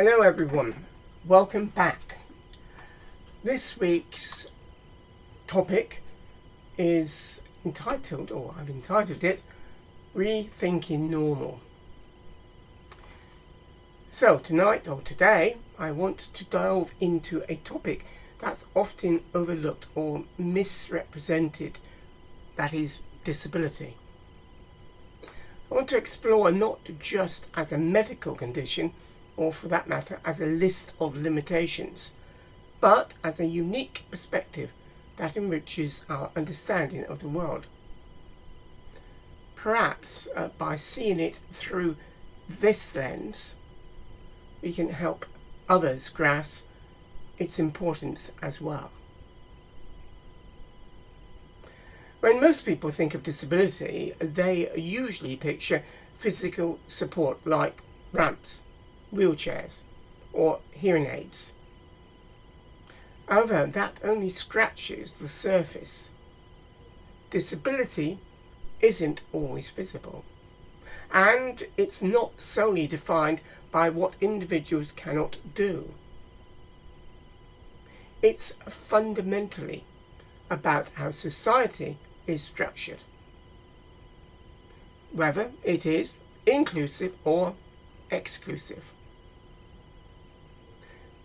Hello everyone, welcome back. This week's topic is entitled, or I've entitled it, Rethinking Normal. So tonight or today I want to delve into a topic that's often overlooked or misrepresented, that is disability. I want to explore not just as a medical condition, or for that matter as a list of limitations, but as a unique perspective that enriches our understanding of the world. Perhaps by seeing it through this lens, we can help others grasp its importance as well. When most people think of disability, they usually picture physical support like ramps, wheelchairs, or hearing aids. However, that only scratches the surface. Disability isn't always visible, and it's not solely defined by what individuals cannot do. It's fundamentally about how society is structured, whether it is inclusive or exclusive.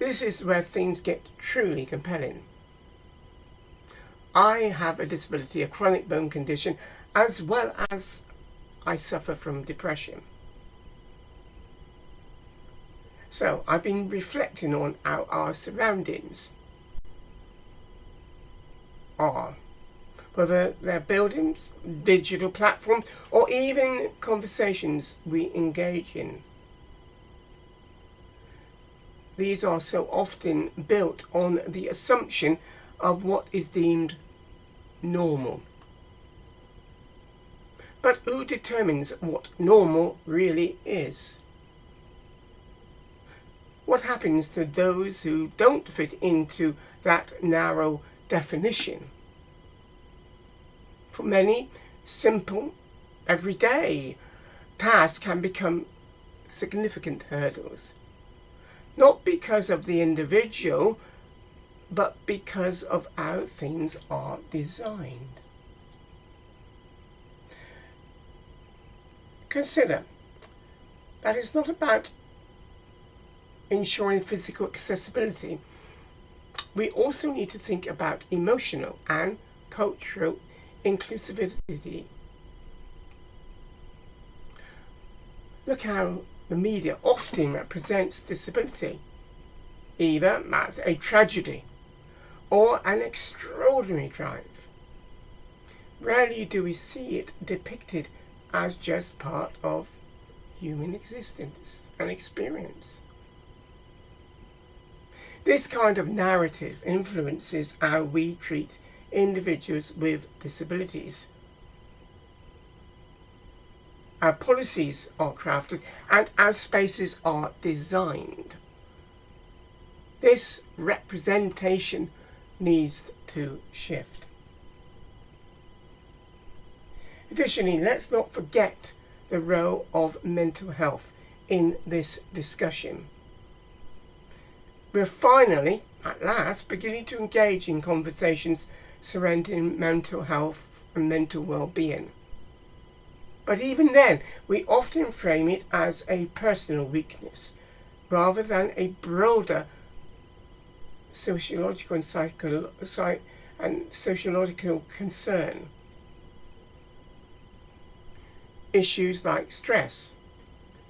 This is where things get truly compelling. I have a disability, a chronic bone condition, as well as I suffer from depression. So I've been reflecting on how our surroundings are, whether they're buildings, digital platforms, or even conversations we engage in. These are so often built on the assumption of what is deemed normal. But who determines what normal really is? What happens to those who don't fit into that narrow definition? For many, simple, everyday tasks can become significant hurdles. Not because of the individual, but because of how things are designed. Consider that it's not about ensuring physical accessibility. We also need to think about emotional and cultural inclusivity. Look how the media often represents disability, either as a tragedy or an extraordinary triumph. Rarely do we see it depicted as just part of human existence and experience. This kind of narrative influences how we treat individuals with disabilities. Our policies are crafted and our spaces are designed. This representation needs to shift. Additionally, let's not forget the role of mental health in this discussion. We're finally, at last, beginning to engage in conversations surrounding mental health and mental well-being. But even then, we often frame it as a personal weakness, rather than a broader sociological and sociological concern. Issues like stress,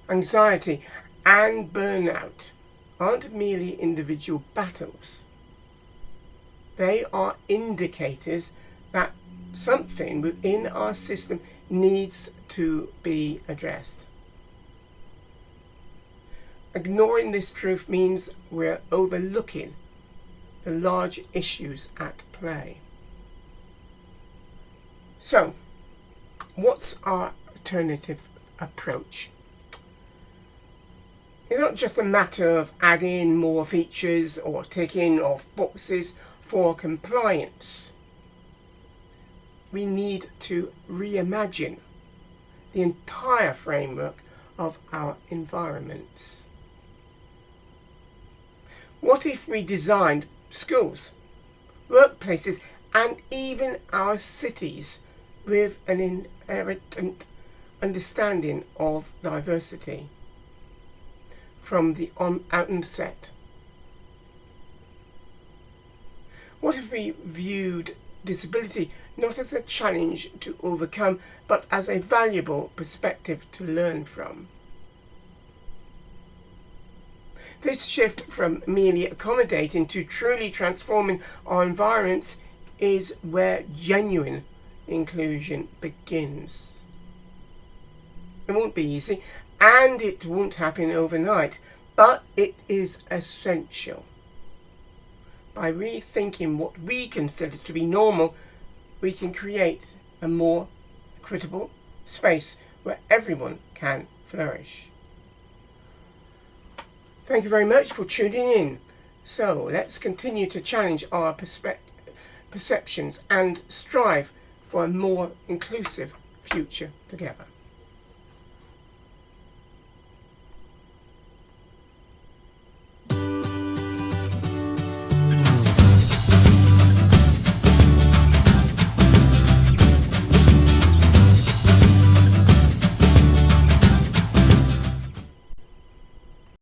anxiety, and burnout aren't merely individual battles. They are indicators that something within our system needs to be addressed. Ignoring this truth means we're overlooking the large issues at play. So, what's our alternative approach? It's not just a matter of adding more features or ticking off boxes for compliance. We need to reimagine the entire framework of our environments. What if we designed schools, workplaces, and even our cities with an inherent understanding of diversity from the outset? What if we viewed disability not as a challenge to overcome, but as a valuable perspective to learn from? This shift from merely accommodating to truly transforming our environments is where genuine inclusion begins. It won't be easy, and it won't happen overnight, but it is essential. By rethinking what we consider to be normal, we can create a more equitable space where everyone can flourish. Thank you very much for tuning in. So let's continue to challenge our perceptions and strive for a more inclusive future together.